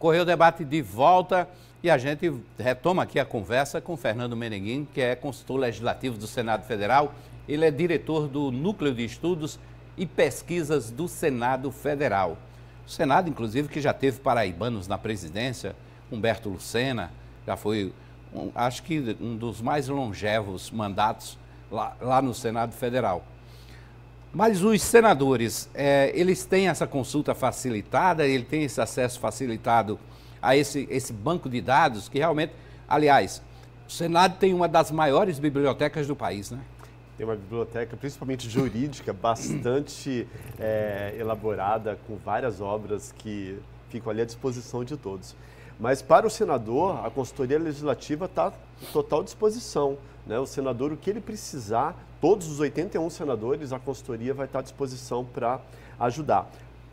Correio Debate de volta e a gente retoma aqui a conversa com Fernando Meneguin, que é consultor legislativo do Senado Federal. Ele é diretor do Núcleo de Estudos e Pesquisas do Senado Federal. O Senado, inclusive, que já teve paraibanos na presidência, Humberto Lucena, já foi, acho que um dos mais longevos mandatos lá no Senado Federal. Mas os senadores, eles têm essa consulta facilitada, ele tem esse acesso facilitado a esse banco de dados que realmente, aliás, o Senado tem uma das maiores bibliotecas do país, né? Tem uma biblioteca, principalmente jurídica, bastante elaborada, com várias obras que ficam ali à disposição de todos. Mas para o senador, a consultoria legislativa está à total disposição, né? O senador, o que ele precisar, todos os 81 senadores, a consultoria vai estar à disposição para ajudar,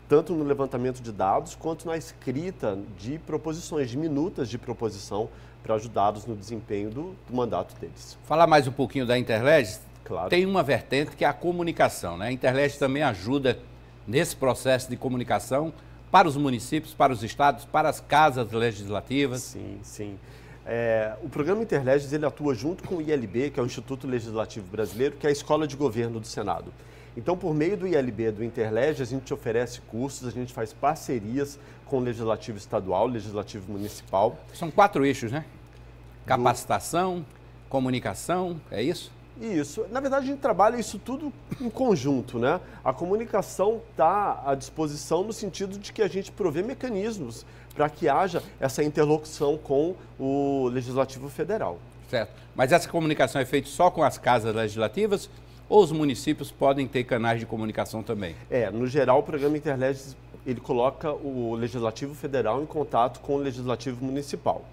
tanto no levantamento de dados, quanto na escrita de proposições, de minutas de proposição, para ajudá-los no desempenho do mandato deles. Falar mais um pouquinho da Interleg, claro. Tem uma vertente que é a comunicação, né? A Interleg também ajuda nesse processo de comunicação para os municípios, para os estados, para as casas legislativas. Sim, sim. O programa Interleges, ele atua junto com o ILB, que é o Instituto Legislativo Brasileiro, que é a Escola de Governo do Senado. Então, por meio do ILB, do Interleg, a gente oferece cursos, a gente faz parcerias com o Legislativo Estadual, Legislativo Municipal. São 4 eixos, né? Capacitação, comunicação, é isso? Isso. Na verdade, a gente trabalha isso tudo em conjunto, né? A comunicação está à disposição no sentido de que a gente provê mecanismos para que haja essa interlocução com o Legislativo Federal. Certo. Mas essa comunicação é feita só com as casas legislativas ou os municípios podem ter canais de comunicação também? No geral, o programa Interleges, ele coloca o Legislativo Federal em contato com o Legislativo Municipal.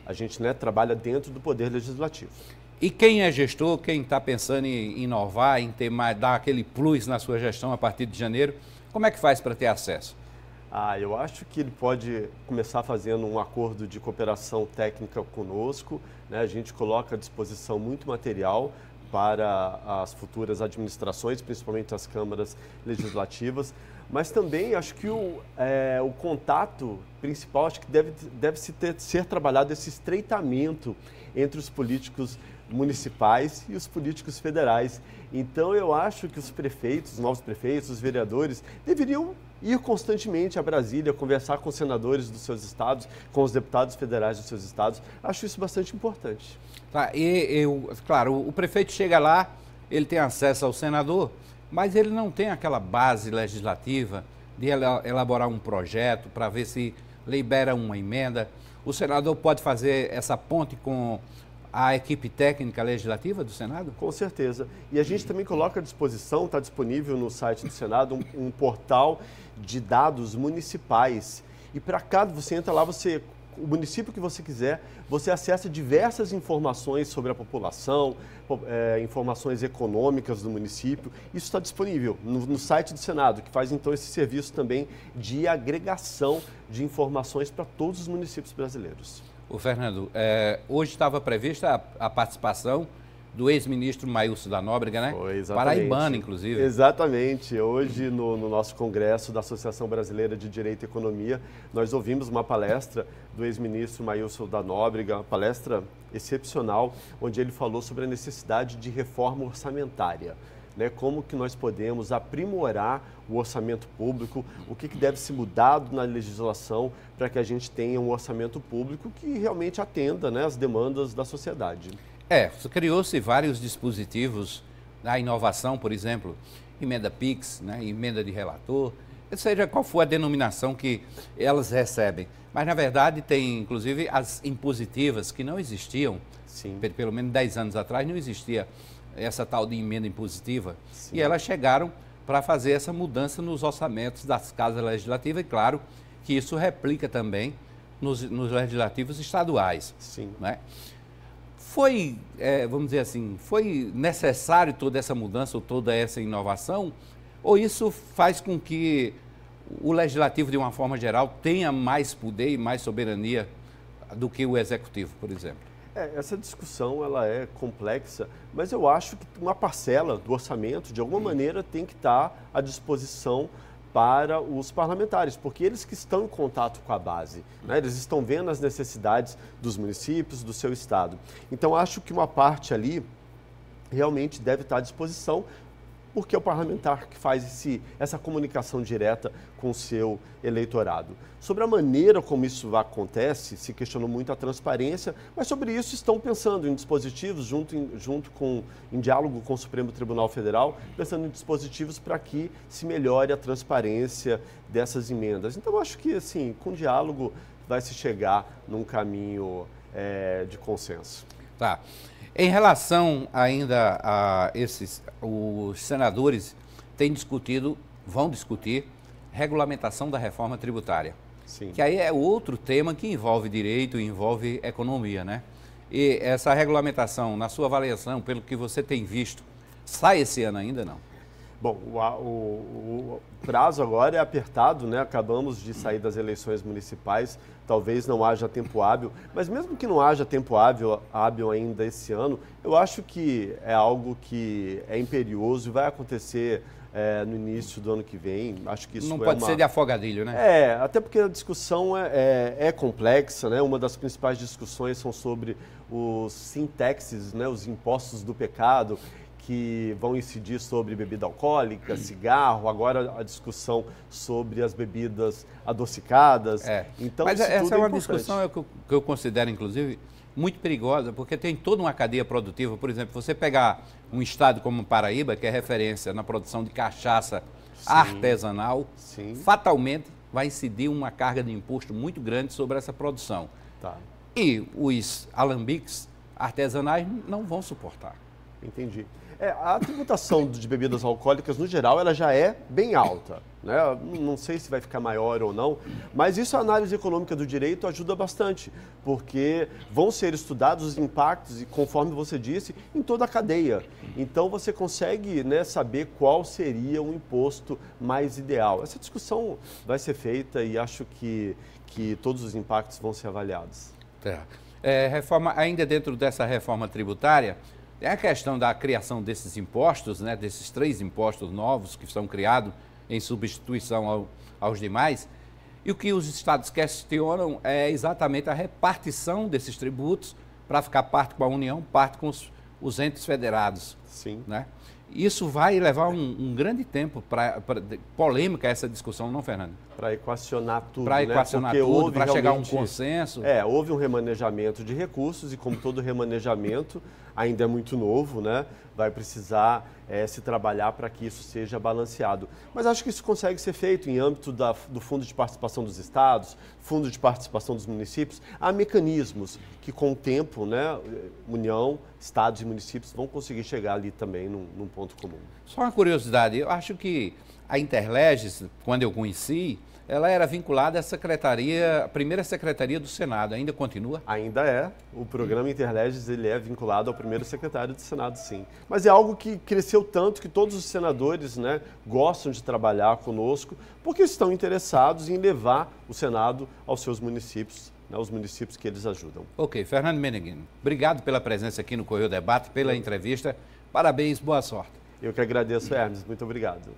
A gente, né, trabalha dentro do Poder Legislativo. E quem é gestor, quem está pensando em inovar, em ter mais, dar aquele plus na sua gestão a partir de janeiro, como é que faz para ter acesso? Eu acho que ele pode começar fazendo um acordo de cooperação técnica conosco, né? A gente coloca à disposição muito material para as futuras administrações, principalmente as câmaras legislativas, mas também acho que o contato principal, acho que deve ser trabalhado esse estreitamento entre os políticos municipais e os políticos federais. Então, eu acho que os prefeitos, os novos prefeitos, os vereadores, deveriam ir constantemente a Brasília, conversar com os senadores dos seus estados, com os deputados federais dos seus estados. Acho isso bastante importante. Tá, claro, o prefeito chega lá, ele tem acesso ao senador, mas ele não tem aquela base legislativa de elaborar um projeto para ver se libera uma emenda. O senador pode fazer essa ponte com a equipe técnica legislativa do Senado? Com certeza. E a gente também coloca à disposição, está disponível no site do Senado, um portal de dados municipais. E para cá, você entra lá, o município que você quiser, você acessa diversas informações sobre a população, informações econômicas do município. Isso está disponível no site do Senado, que faz então esse serviço também de agregação de informações para todos os municípios brasileiros. Ô Fernando, hoje estava prevista a participação do ex-ministro Maílson da Nóbrega, né? Foi, exatamente. Paraibano, inclusive. Exatamente. Hoje, no nosso congresso da Associação Brasileira de Direito e Economia, nós ouvimos uma palestra do ex-ministro Maílson da Nóbrega, uma palestra excepcional, onde ele falou sobre a necessidade de reforma orçamentária. Né, como que nós podemos aprimorar o orçamento público, o que deve ser mudado na legislação para que a gente tenha um orçamento público que realmente atenda, né, as demandas da sociedade. Criou-se vários dispositivos da inovação, por exemplo, emenda PIX, né, emenda de relator, seja qual for a denominação que elas recebem. Mas, na verdade, tem, inclusive, as impositivas que não existiam, Sim. Pelo menos 10 anos atrás, não existia essa tal de emenda impositiva. Sim. E elas chegaram para fazer essa mudança nos orçamentos das casas legislativas e, claro, que isso replica também nos legislativos estaduais. Sim. Né? Foi, vamos dizer assim, foi necessário toda essa mudança ou toda essa inovação? Ou isso faz com que o legislativo, de uma forma geral, tenha mais poder e mais soberania do que o executivo, por exemplo? Essa discussão ela é complexa, mas eu acho que uma parcela do orçamento, de alguma maneira, tem que estar à disposição para os parlamentares, porque eles que estão em contato com a base, né? Eles estão vendo as necessidades dos municípios, do seu estado. Então, acho que uma parte ali realmente deve estar à disposição, porque é o parlamentar que faz essa comunicação direta com o seu eleitorado. Sobre a maneira como isso acontece, se questionou muito a transparência, mas sobre isso estão pensando em dispositivos, em diálogo com o Supremo Tribunal Federal, pensando em dispositivos para que se melhore a transparência dessas emendas. Então, acho que, assim, com diálogo vai se chegar num caminho de consenso. Tá. Em relação ainda a os senadores vão discutir regulamentação da reforma tributária. Sim. Que aí é outro tema que envolve direito, envolve economia, né? E essa regulamentação, na sua avaliação, pelo que você tem visto, sai esse ano ainda, não? Bom, o prazo agora é apertado, né? Acabamos de sair das eleições municipais, talvez não haja tempo hábil, mas mesmo que não haja tempo hábil ainda esse ano, eu acho que é algo que é imperioso e vai acontecer no início do ano que vem. Acho que isso não pode ser de afogadilho, né? Até porque a discussão é complexa, né? Uma das principais discussões são sobre os sin taxes, né? Os impostos do pecado, que vão incidir sobre bebida alcoólica, cigarro, agora a discussão sobre as bebidas adocicadas. Então, mas essa é uma discussão que eu considero, inclusive, muito perigosa, porque tem toda uma cadeia produtiva. Por exemplo, você pegar um estado como Paraíba, que é referência na produção de cachaça artesanal, fatalmente vai incidir uma carga de imposto muito grande sobre essa produção. Tá. E os alambiques artesanais não vão suportar. Entendi. A tributação de bebidas alcoólicas, no geral, ela já é bem alta, né? Não sei se vai ficar maior ou não, mas isso a análise econômica do direito ajuda bastante, porque vão ser estudados os impactos, e conforme você disse, em toda a cadeia. Então, você consegue, né, saber qual seria o imposto mais ideal. Essa discussão vai ser feita e acho que todos os impactos vão ser avaliados. Ainda dentro dessa reforma tributária, é a questão da criação desses impostos, né, desses 3 impostos novos que são criados em substituição aos demais. E o que os estados questionam é exatamente a repartição desses tributos para ficar parte com a União, parte com os entes federados. Sim. Né? Isso vai levar um grande tempo para polêmica essa discussão, não, Fernando? Para equacionar tudo, para equacionar tudo, para chegar a um consenso. Houve um remanejamento de recursos e, como todo remanejamento, ainda é muito novo, né? Vai precisar se trabalhar para que isso seja balanceado. Mas acho que isso consegue ser feito em âmbito do Fundo de Participação dos Estados, Fundo de Participação dos Municípios. Há mecanismos que, com o tempo, né, União, Estados e municípios vão conseguir chegar ali também num ponto comum. Só uma curiosidade, eu acho que a Interleges, quando eu conheci, ela era vinculada à primeira secretaria do Senado. Ainda continua? Ainda é. O programa Interleges, ele é vinculado ao primeiro secretário do Senado, sim. Mas é algo que cresceu tanto que todos os senadores, né, gostam de trabalhar conosco, porque estão interessados em levar o Senado aos seus municípios, né, os municípios que eles ajudam. Ok. Fernando Meneghino, obrigado pela presença aqui no Correio Debate, pela entrevista. Parabéns, boa sorte. Eu que agradeço, Hermes. Muito obrigado.